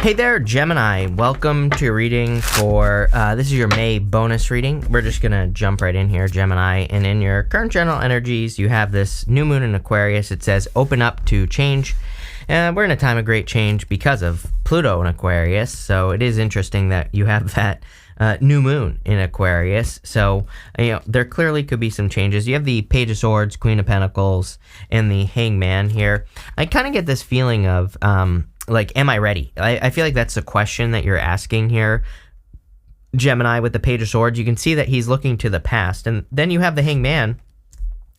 Hey there, Gemini. Welcome to your reading for, this is your May bonus reading. We're just going to jump right in here, Gemini. And in your current general energies, you have this new moon in Aquarius. It says, open up to change. And we're in a time of great change because of Pluto in Aquarius. So it is interesting that you have that new moon in Aquarius. So, there clearly could be some changes. You have the Page of Swords, Queen of Pentacles, and the Hangman here. I kind of get this feeling of, am I ready? I feel like that's a question that you're asking here, Gemini, with the Page of Swords. You can see that he's looking to the past. And then you have the Hangman.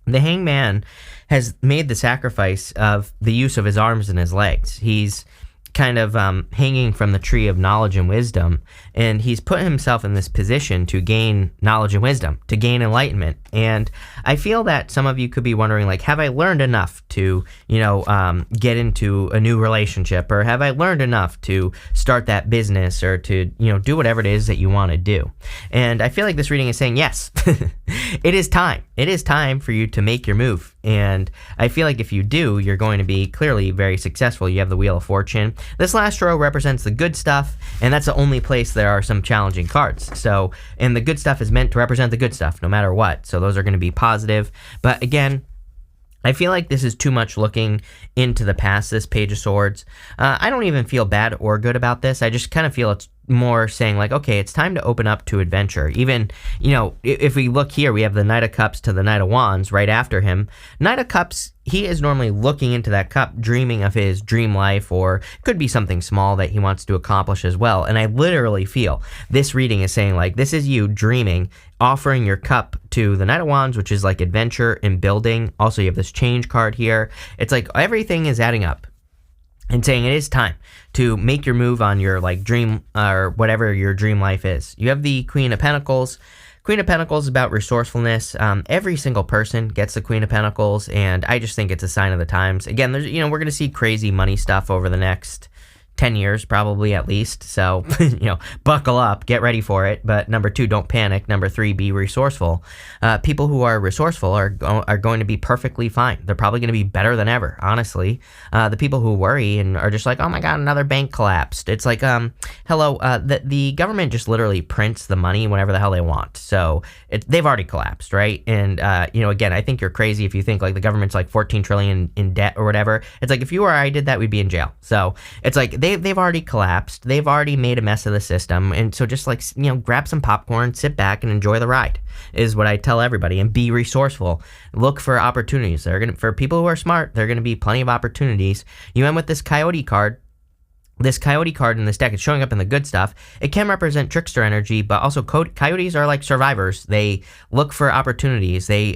The Hangman has made the sacrifice of the use of his arms and his legs. He's kind of hanging from the tree of knowledge and wisdom, and he's put himself in this position to gain knowledge and wisdom, to gain enlightenment. And I feel that some of you could be wondering, have I learned enough to, get into a new relationship, or have I learned enough to start that business, or to, do whatever it is that you want to do? And I feel like this reading is saying, yes, it is time. It is time for you to make your move. And I feel like if you do, you're going to be clearly very successful. You have the Wheel of Fortune. This last row represents the good stuff, and that's the only place there are some challenging cards. So, and the good stuff is meant to represent the good stuff, no matter what. So those are going to be positive. But again, I feel like this is too much looking into the past, this Page of Swords. I don't even feel bad or good about this. I just kind of feel it's more saying okay, it's time to open up to adventure. Even, if we look here, we have the Knight of Cups to the Knight of Wands right after him. Knight of Cups, he is normally looking into that cup, dreaming of his dream life, or it could be something small that he wants to accomplish as well. And I literally feel this reading is saying, this is you dreaming, offering your cup to the Knight of Wands, which is adventure and building. Also, you have this change card here. It's everything is adding up and saying it is time to make your move on your dream, or whatever your dream life is. You have the Queen of Pentacles. Queen of Pentacles is about resourcefulness. Every single person gets the Queen of Pentacles, and I just think it's a sign of the times. Again, there's, we're going to see crazy money stuff over the next 10 years, probably at least. So, buckle up, get ready for it. But number 2, don't panic. Number 3, be resourceful. People who are resourceful are going to be perfectly fine. They're probably going to be better than ever, honestly. The people who worry and are just oh my God, another bank collapsed. It's hello, the government just literally prints the money whenever the hell they want. So they've already collapsed, right? And, again, I think you're crazy if you think the government's 14 trillion in debt or whatever. It's if you or I did that, we'd be in jail. So it's they've already collapsed. They've already made a mess of the system. And so just grab some popcorn, sit back and enjoy the ride is what I tell everybody. And be resourceful. Look for opportunities. For people who are smart, there are going to be plenty of opportunities. You end with this Coyote card. This Coyote card in this deck is showing up in the good stuff. It can represent trickster energy, but also coyotes are survivors. They look for opportunities. They,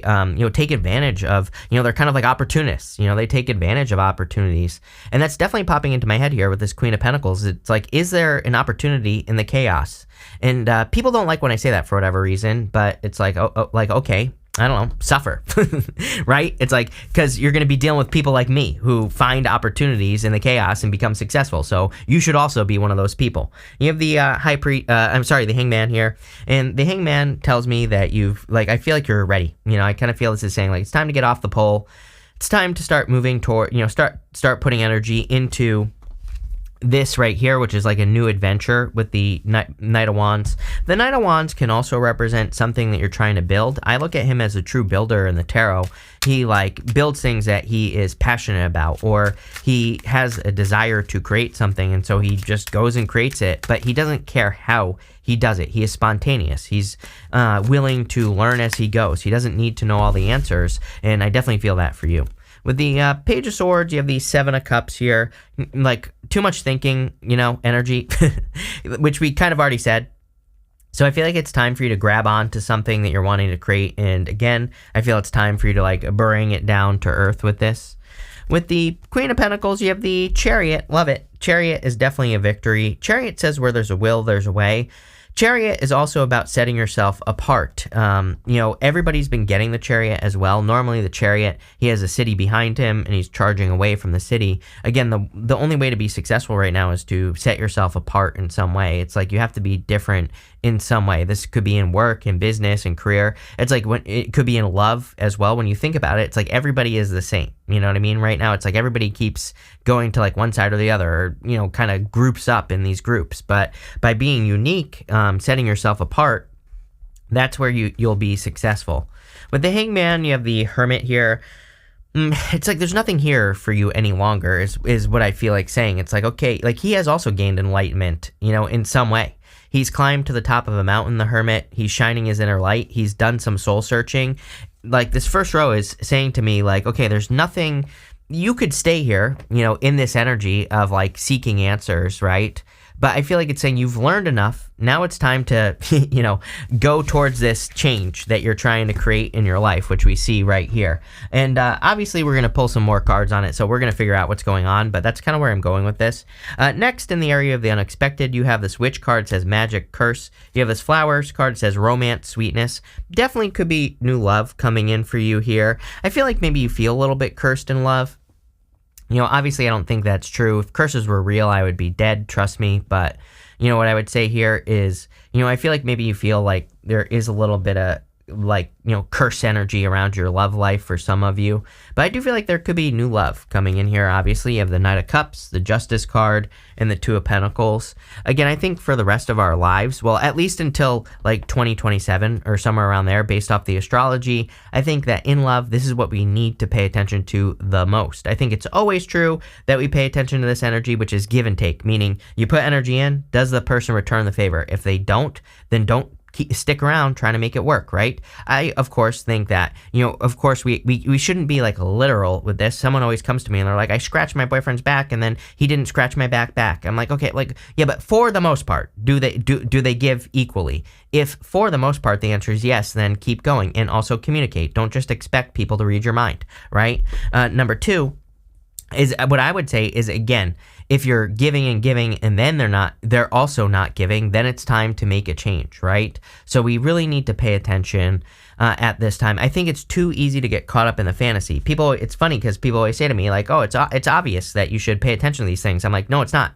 take advantage of, they're kind of opportunists. They take advantage of opportunities. And that's definitely popping into my head here with this Queen of Pentacles. It's is there an opportunity in the chaos? And people don't like when I say that for whatever reason, but it's okay. I don't know, suffer, right? It's because you're going to be dealing with people like me who find opportunities in the chaos and become successful. So you should also be one of those people. You have the the Hangman here. And the Hangman tells me that I feel like you're ready. I kind of feel this is saying it's time to get off the pole. It's time to start moving toward, start putting energy into this right here, which is a new adventure with the Knight of Wands. The Knight of Wands can also represent something that you're trying to build. I look at him as a true builder in the tarot. He builds things that he is passionate about, or he has a desire to create something, and so he just goes and creates it, but he doesn't care how he does it. He is spontaneous. He's willing to learn as he goes. He doesn't need to know all the answers, and I definitely feel that for you. With the Page of Swords, you have the Seven of Cups here. Too much thinking, energy, which we kind of already said. So I feel like it's time for you to grab on to something that you're wanting to create. And again, I feel it's time for you to bring it down to earth with this. With the Queen of Pentacles, you have the Chariot. Love it. Chariot is definitely a victory. Chariot says where there's a will, there's a way. Chariot is also about setting yourself apart. Everybody's been getting the Chariot as well. Normally the Chariot, he has a city behind him and he's charging away from the city. Again, the only way to be successful right now is to set yourself apart in some way. It's like you have to be different in some way. This could be in work, in business, in career. It's like it could be in love as well. When you think about it, it's like everybody is the same. You know what I mean? Right now, it's like everybody keeps going to like one side or the other, or, kind of groups up in these groups. But by being unique, setting yourself apart, that's where you'll be successful. With the Hangman, you have the Hermit here. It's like there's nothing here for you any longer is what I feel like saying. It's like, okay, like he has also gained enlightenment, in some way. He's climbed to the top of a mountain, the Hermit. He's shining his inner light. He's done some soul searching. Like this first row is saying to me like, okay, there's nothing, you could stay here, in this energy of like seeking answers, right? But I feel like it's saying you've learned enough. Now it's time to, go towards this change that you're trying to create in your life, which we see right here. And obviously, we're going to pull some more cards on it, so we're going to figure out what's going on. But that's kind of where I'm going with this. Next, in the area of the unexpected, you have this Witch card, says magic, curse. You have this Flowers card, says romance, sweetness. Definitely could be new love coming in for you here. I feel like maybe you feel a little bit cursed in love. Obviously I don't think that's true. If curses were real, I would be dead, trust me. But, what I would say here is, I feel like maybe you feel like there is a little bit of like, curse energy around your love life for some of you. But I do feel like there could be new love coming in here. Obviously, you have the Knight of Cups, the Justice card, and the Two of Pentacles. Again, I think for the rest of our lives, well, at least until like 2027 or somewhere around there, based off the astrology, I think that in love, this is what we need to pay attention to the most. I think it's always true that we pay attention to this energy, which is give and take, meaning you put energy in, does the person return the favor? If they don't, then don't stick around trying to make it work, right? I, of course, think that, of course, we shouldn't be like literal with this. Someone always comes to me and they're like, I scratched my boyfriend's back and then he didn't scratch my back. I'm like, okay, like, yeah, but for the most part, do they give equally? If for the most part the answer is yes, then keep going and also communicate. Don't just expect people to read your mind, right? Number two is what I would say is, again, if you're giving and then they're also not giving, then it's time to make a change, right? So we really need to pay attention at this time. I think it's too easy to get caught up in the fantasy. It's funny because people always say to me like, oh, it's obvious that you should pay attention to these things. I'm like, no, it's not.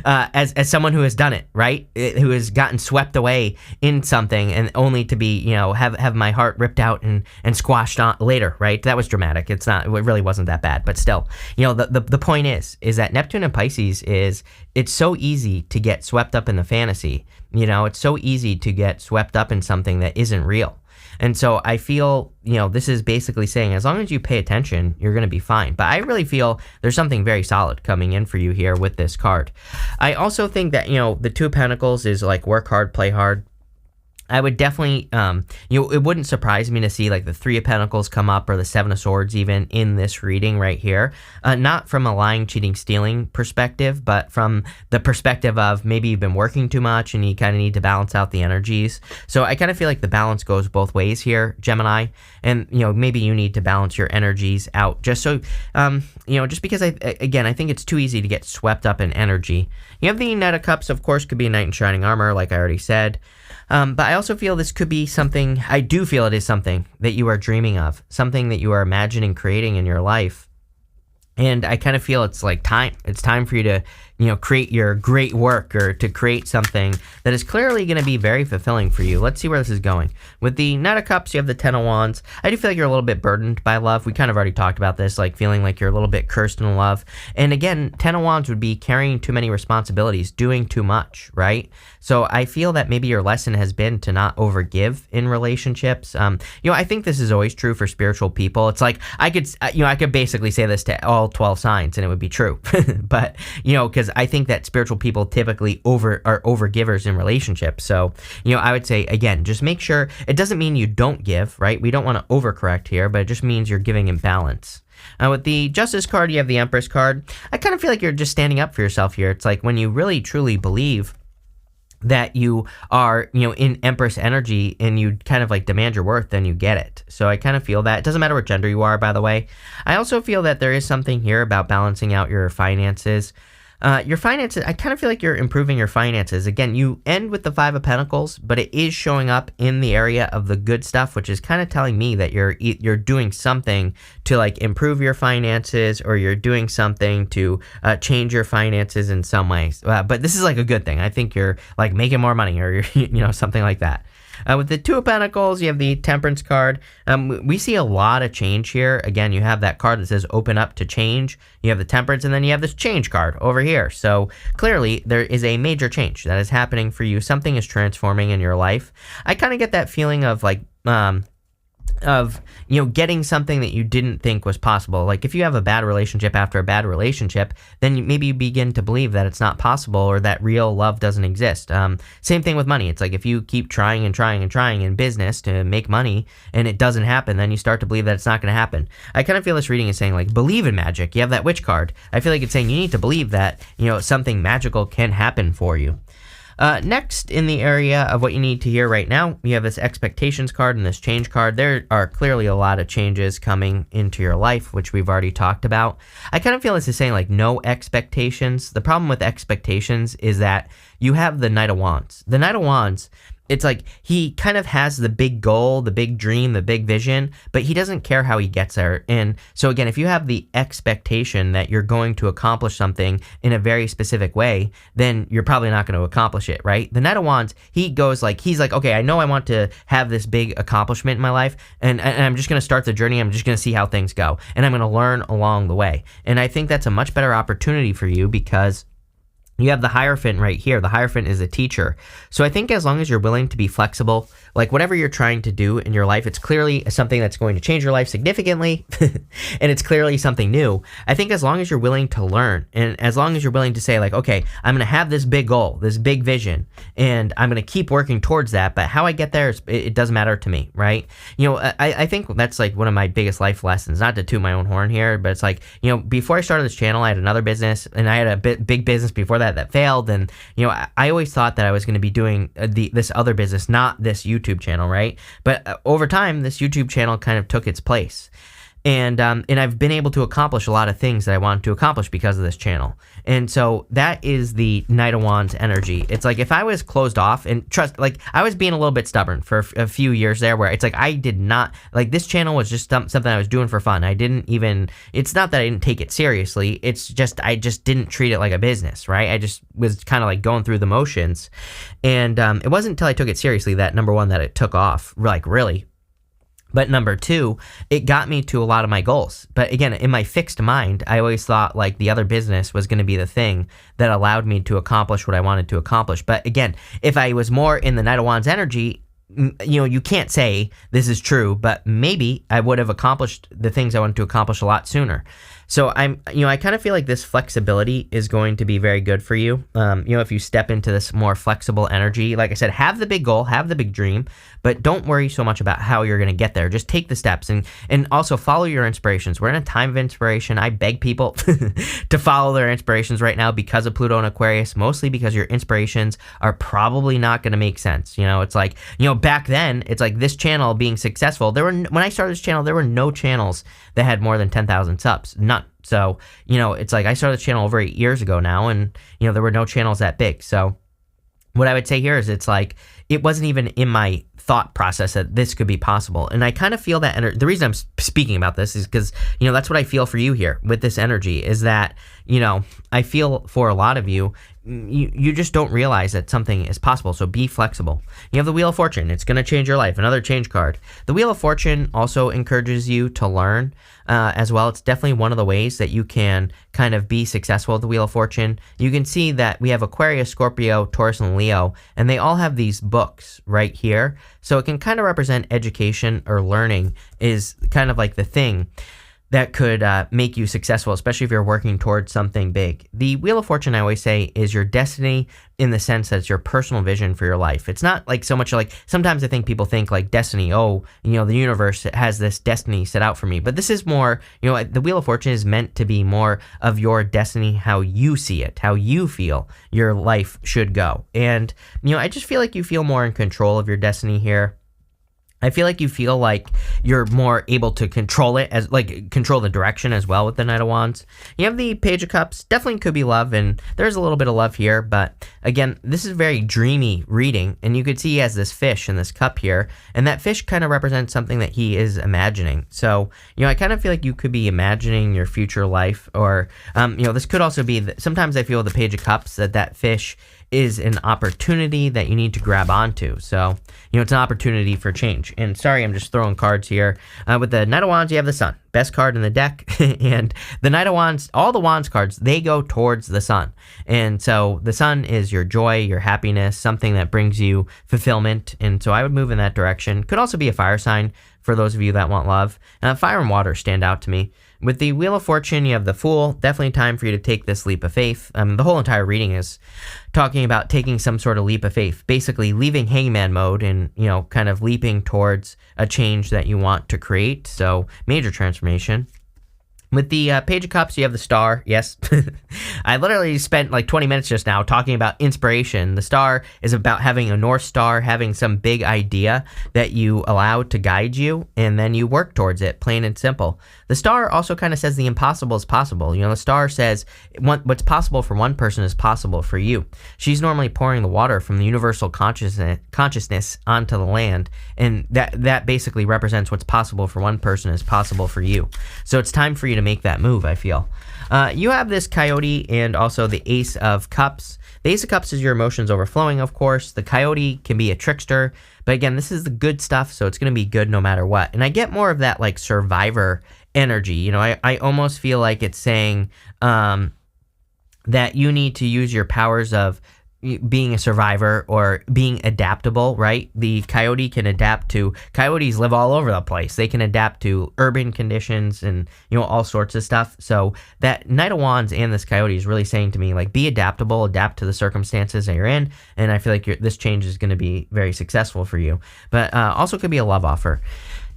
As someone who has done it, right? Who has gotten swept away in something and only to be, have my heart ripped out and squashed on later, right? That was dramatic. It really wasn't that bad, but still, the point is that Neptune and Pisces it's so easy to get swept up in the fantasy. It's so easy to get swept up in something that isn't real. And so I feel, this is basically saying as long as you pay attention, you're going to be fine. But I really feel there's something very solid coming in for you here with this card. I also think that, the Two of Pentacles is like work hard, play hard. I would definitely, it wouldn't surprise me to see like the Three of Pentacles come up or the Seven of Swords even in this reading right here. Not from a lying, cheating, stealing perspective, but from the perspective of maybe you've been working too much and you kind of need to balance out the energies. So I kind of feel like the balance goes both ways here, Gemini. And, maybe you need to balance your energies out just so, just because I think it's too easy to get swept up in energy. You have the Knight of Cups, of course, could be a knight in shining armor, like I already said. But I also feel this could be something, I do feel it is something that you are dreaming of, something that you are imagining creating in your life. And I kind of feel it's like time. It's time for you to, create your great work or to create something that is clearly going to be very fulfilling for you. Let's see where this is going. With the Knight of Cups, you have the Ten of Wands. I do feel like you're a little bit burdened by love. We kind of already talked about this, like feeling like you're a little bit cursed in love. And again, Ten of Wands would be carrying too many responsibilities, doing too much, right? So I feel that maybe your lesson has been to not overgive in relationships. I think this is always true for spiritual people. It's like I could basically say this to all 12 signs and it would be true. But, because I think that spiritual people typically are overgivers in relationships. So, I would say, again, just make sure, it doesn't mean you don't give, right? We don't want to overcorrect here, but it just means you're giving in balance. With the Justice card, you have the Empress card. I kind of feel like you're just standing up for yourself here. It's like when you really, truly believe that you are, in Empress energy and you kind of like demand your worth, then you get it. So I kind of feel that. It doesn't matter what gender you are, by the way. I also feel that there is something here about balancing out your finances. Your finances, I kind of feel like you're improving your finances. Again, you end with the Five of Pentacles, but it is showing up in the area of the good stuff, which is kind of telling me that you're doing something to like improve your finances, or you're doing something to change your finances in some ways. But this is like a good thing. I think you're like making more money, or you're, something like that. With the Two of Pentacles, you have the Temperance card. We see a lot of change here. Again, you have that card that says open up to change. You have the Temperance, and then you have this change card over here. So clearly there is a major change that is happening for you. Something is transforming in your life. I kind of get that feeling of like, getting something that you didn't think was possible. Like if you have a bad relationship after a bad relationship, then maybe you begin to believe that it's not possible, or that real love doesn't exist. Same thing with money. It's like if you keep trying and trying and trying in business to make money and it doesn't happen, then you start to believe that it's not going to happen. I kind of feel this reading is saying like, believe in magic. You have that Witch card. I feel like it's saying you need to believe that, something magical can happen for you. Next, in the area of what you need to hear right now, you have this expectations card and this change card. There are clearly a lot of changes coming into your life, which we've already talked about. I kind of feel this is saying like no expectations. The problem with expectations is that you have the Knight of Wands. The Knight of Wands, it's like he kind of has the big goal, the big dream, the big vision, but he doesn't care how he gets there. And so again, if you have the expectation that you're going to accomplish something in a very specific way, then you're probably not going to accomplish it, right? The Knight of Wands, he's like, okay, I know I want to have this big accomplishment in my life, and I'm just going to start the journey. I'm just going to see how things go, and I'm going to learn along the way. And I think that's a much better opportunity for you, because you have the Hierophant right here. The Hierophant is a teacher. So I think as long as you're willing to be flexible, like whatever you're trying to do in your life, it's clearly something that's going to change your life significantly, and it's clearly something new. I think as long as you're willing to learn, and as long as you're willing to say like, okay, I'm going to have this big goal, this big vision, and I'm going to keep working towards that, but how I get there, it doesn't matter to me, right? I think that's like one of my biggest life lessons, not to toot my own horn here, but it's like, before I started this channel, I had another business, and I had a big business before that failed, and I always thought that I was going to be doing this other business, not this YouTube channel, right? But over time, this YouTube channel kind of took its place. And I've been able to accomplish a lot of things that I wanted to accomplish because of this channel. And so that is the Knight of Wands energy. It's like if I was closed off, and trust, like I was being a little bit stubborn for a few years there, where it's like I did not, like this channel was just something I was doing for fun. It's not that I didn't take it seriously. It's just, I just didn't treat it like a business, right? I just was kind of like going through the motions. And it wasn't until I took it seriously that, number one, that it took off, like really. But number two, it got me to a lot of my goals. But again, in my fixed mind, I always thought like the other business was going to be the thing that allowed me to accomplish what I wanted to accomplish. But again, if I was more in the Knight of Wands energy, you can't say this is true, but maybe I would have accomplished the things I wanted to accomplish a lot sooner. So I kind of feel like this flexibility is going to be very good for you. If you step into this more flexible energy, like I said, have the big goal, have the big dream, but don't worry so much about how you're going to get there. Just take the steps, and also follow your inspirations. We're in a time of inspiration. I beg people to follow their inspirations right now because of Pluto and Aquarius, mostly because your inspirations are probably not going to make sense. It's like, back then, it's like this channel being successful. When I started this channel, there were no channels that had more than 10,000 subs. None. So, it's like I started this channel over 8 years ago now, and, there were no channels that big. So what I would say here is it's like, it wasn't even in my thought process that this could be possible. And I kind of feel that the reason I'm speaking about this is because, that's what I feel for you here with this energy, is that, I feel for a lot of you, you just don't realize that something is possible. So be flexible. You have the Wheel of Fortune. It's going to change your life. Another change card. The Wheel of Fortune also encourages you to learn as well. It's definitely one of the ways that you can kind of be successful with the Wheel of Fortune. You can see that we have Aquarius, Scorpio, Taurus, and Leo, and they all have these books right here. So it can kind of represent education, or learning is kind of like the thing that could make you successful, especially if you're working towards something big. The Wheel of Fortune, I always say, is your destiny, in the sense that it's your personal vision for your life. It's not like so much like, sometimes I think people think like destiny, the universe has this destiny set out for me. But this is more, the Wheel of Fortune is meant to be more of your destiny, how you see it, how you feel your life should go. And, I just feel like you feel more in control of your destiny here. I feel like you're more able to control it, as like control the direction as well with the Knight of Wands. You have the Page of Cups, definitely could be love, and there's a little bit of love here, but again, this is a very dreamy reading, and you could see he has this fish in this cup here, and that fish kind of represents something that he is imagining. So, I kind of feel like you could be imagining your future life, or, this could also be, sometimes I feel with the Page of Cups that fish is an opportunity that you need to grab onto. So, it's an opportunity for change. And sorry, I'm just throwing cards here. With the Knight of Wands, you have the Sun, best card in the deck. And the Knight of Wands, all the Wands cards, they go towards the Sun. And so the Sun is your joy, your happiness, something that brings you fulfillment. And so I would move in that direction. Could also be a fire sign for those of you that want love. Fire and water stand out to me. With the Wheel of Fortune, you have the Fool. Definitely time for you to take this leap of faith. The whole entire reading is talking about taking some sort of leap of faith, basically leaving hangman mode and, kind of leaping towards a change that you want to create. So major transformation. With the Page of Cups, you have the Star. Yes. I literally spent like 20 minutes just now talking about inspiration. The Star is about having a North Star, having some big idea that you allow to guide you, and then you work towards it, plain and simple. The Star also kind of says the impossible is possible. The Star says what's possible for one person is possible for you. She's normally pouring the water from the universal consciousness onto the land, and that basically represents what's possible for one person is possible for you. So it's time for you to make that move, I feel. You have this Coyote and also the Ace of Cups. The Ace of Cups is your emotions overflowing, of course. The Coyote can be a trickster, but again, this is the good stuff, so it's going to be good no matter what. And I get more of that like survivor energy. I almost feel like it's saying that you need to use your powers of being a survivor or being adaptable, right? The Coyote can adapt to, coyotes live all over the place. They can adapt to urban conditions and, all sorts of stuff. So that Knight of Wands and this Coyote is really saying to me, like, be adaptable, adapt to the circumstances that you're in. And I feel like this change is going to be very successful for you, but also could be a love offer.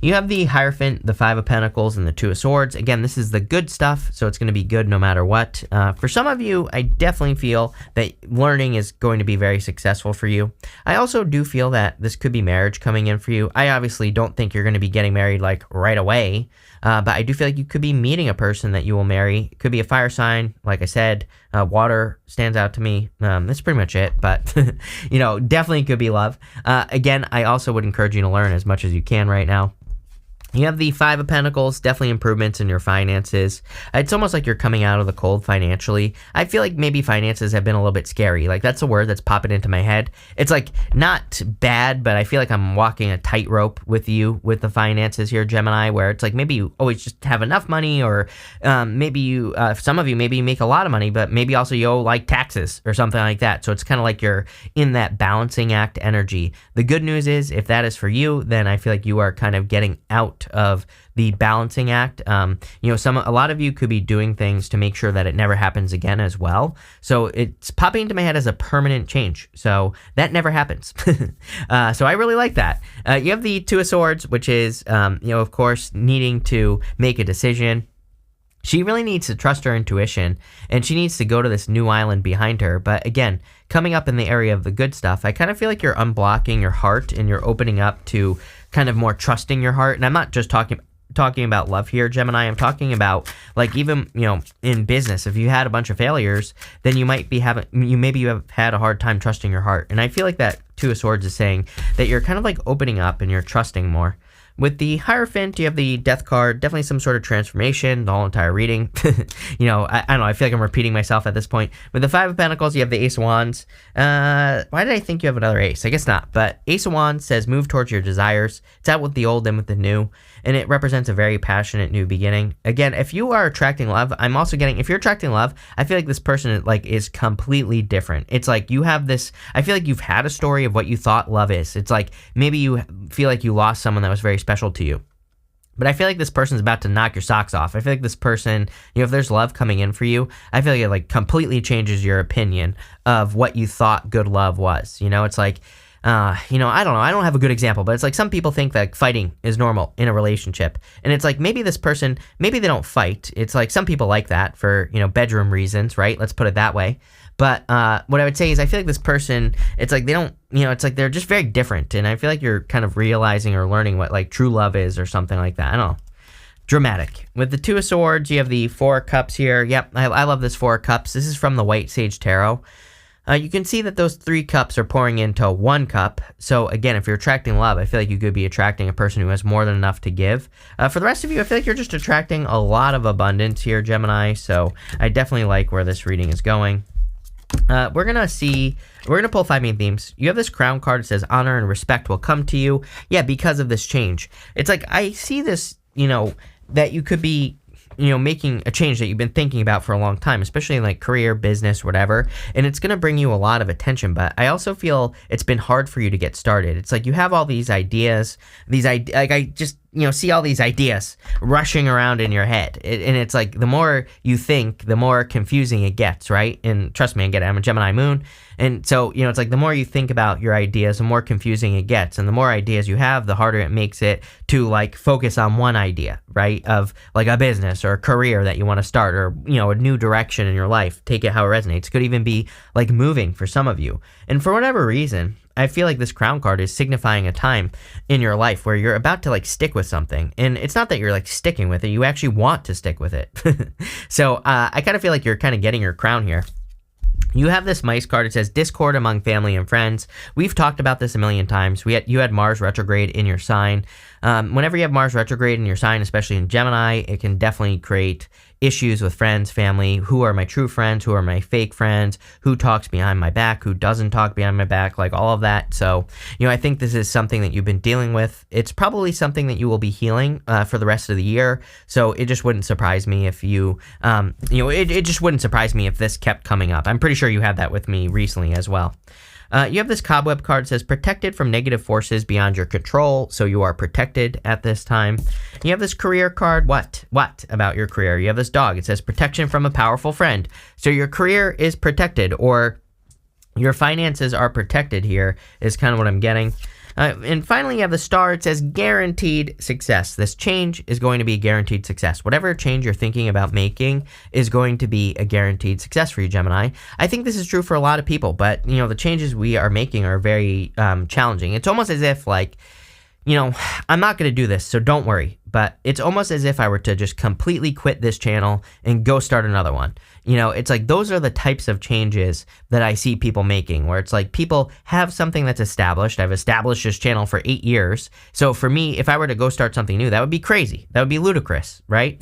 You have the Hierophant, the Five of Pentacles, and the Two of Swords. Again, this is the good stuff, so it's going to be good no matter what. For some of you, I definitely feel that learning is going to be very successful for you. I also do feel that this could be marriage coming in for you. I obviously don't think you're going to be getting married like right away, but I do feel like you could be meeting a person that you will marry. It could be a fire sign, like I said. Water stands out to me. That's pretty much it, but definitely could be love. Again, I also would encourage you to learn as much as you can right now. You have the Five of Pentacles, definitely improvements in your finances. It's almost like you're coming out of the cold financially. I feel like maybe finances have been a little bit scary. Like, that's a word that's popping into my head. It's like not bad, but I feel like I'm walking a tightrope with you with the finances here, Gemini, where it's like maybe you always just have enough money, or maybe you, some of you maybe make a lot of money, but maybe also you owe like taxes or something like that. So it's kind of like you're in that balancing act energy. The good news is, if that is for you, then I feel like you are kind of getting out of the balancing act. A lot of you could be doing things to make sure that it never happens again as well. So it's popping into my head as a permanent change. So that never happens. So I really like that. You have the Two of Swords, which is, of course, needing to make a decision. She really needs to trust her intuition, and she needs to go to this new island behind her. But again, coming up in the area of the good stuff, I kind of feel like you're unblocking your heart and you're opening up to kind of more trusting your heart. And I'm not just talking about love here, Gemini. I'm talking about, like, even, in business, if you had a bunch of failures, then you maybe you have had a hard time trusting your heart. And I feel like that Two of Swords is saying that you're kind of like opening up and you're trusting more. With the Hierophant, you have the Death card, definitely some sort of transformation, the whole entire reading. I don't know, I feel like I'm repeating myself at this point. With the Five of Pentacles, you have the Ace of Wands. Why did I think you have another ace? I guess not, but Ace of Wands says move towards your desires. It's out with the old and with the new, and it represents a very passionate new beginning. Again, if you are attracting love, I'm also getting, if you're attracting love, I feel like this person is completely different. It's like you have this, I feel like you've had a story of what you thought love is. It's like maybe you feel like you lost someone that was very special to you. But I feel like this person's about to knock your socks off. I feel like this person, if there's love coming in for you, I feel like it completely changes your opinion of what you thought good love was. It's like, I don't know. I don't have a good example, but it's like some people think that fighting is normal in a relationship. And it's like maybe this person, maybe they don't fight. It's like some people like that for, bedroom reasons, right? Let's put it that way. But what I would say is I feel like this person, it's like they don't, it's like they're just very different. And I feel like you're kind of realizing or learning what like true love is or something like that. I don't know. Dramatic. With the Two of Swords, you have the Four of Cups here. Yep, I love this Four of Cups. This is from the White Sage Tarot. You can see that those 3 cups are pouring into 1 cup. So again, if you're attracting love, I feel like you could be attracting a person who has more than enough to give. For the rest of you, I feel like you're just attracting a lot of abundance here, Gemini. So I definitely like where this reading is going. We're going to pull 5 main themes. You have this Crown card. It says honor and respect will come to you. Yeah, because of this change. It's like I see this, that you could be, making a change that you've been thinking about for a long time, especially in like career, business, whatever. And it's going to bring you a lot of attention. But I also feel it's been hard for you to get started. It's like you have all these ideas, I just, see all these ideas rushing around in your head. And it's like the more you think, the more confusing it gets, right? And trust me, I get it. I'm a Gemini moon. And so, it's like the more you think about your ideas, the more confusing it gets. And the more ideas you have, the harder it makes it to like focus on one idea, right? Of like a business or a career that you want to start or, a new direction in your life. Take it how it resonates. It could even be like moving for some of you. And for whatever reason, I feel like this Crown card is signifying a time in your life where you're about to like stick with something. And it's not that you're like sticking with it. You actually want to stick with it. So I kind of feel like you're kind of getting your crown here. You have this Mice card. It says discord among family and friends. We've talked about this a million times. You had Mars retrograde in your sign. Whenever you have Mars retrograde in your sign, especially in Gemini, it can definitely create issues with friends, family. Who are my true friends? Who are my fake friends? Who talks behind my back? Who doesn't talk behind my back? Like all of that. So, I think this is something that you've been dealing with. It's probably something that you will be healing for the rest of the year. So it just wouldn't surprise me if you, it just wouldn't surprise me if this kept coming up. I'm pretty sure you had that with me recently as well. You have this Cobweb card that says protected from negative forces beyond your control. So you are protected at this time. You have this Career card. What about your career? You have this Dog. It says protection from a powerful friend. So your career is protected, or your finances are protected here is kind of what I'm getting. And finally, you have the Star. It says guaranteed success. This change is going to be a guaranteed success. Whatever change you're thinking about making is going to be a guaranteed success for you, Gemini. I think this is true for a lot of people, but, the changes we are making are very challenging. It's almost as if, like, I'm not going to do this, so don't worry. But it's almost as if I were to just completely quit this channel and go start another one. It's like those are the types of changes that I see people making, where it's like people have something that's established. I've established this channel for 8 years. So for me, if I were to go start something new, that would be crazy. That would be ludicrous, right?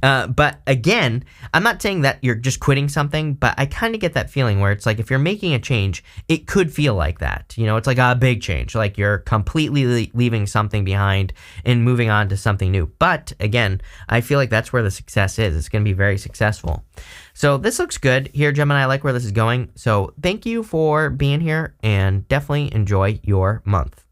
But again, I'm not saying that you're just quitting something, but I kind of get that feeling where it's like if you're making a change, it could feel like that. It's like a big change, like you're completely leaving something behind and moving on to something new. But again, I feel like that's where the success is. It's going to be very successful. So this looks good here, Gemini. I like where this is going. So thank you for being here and definitely enjoy your month.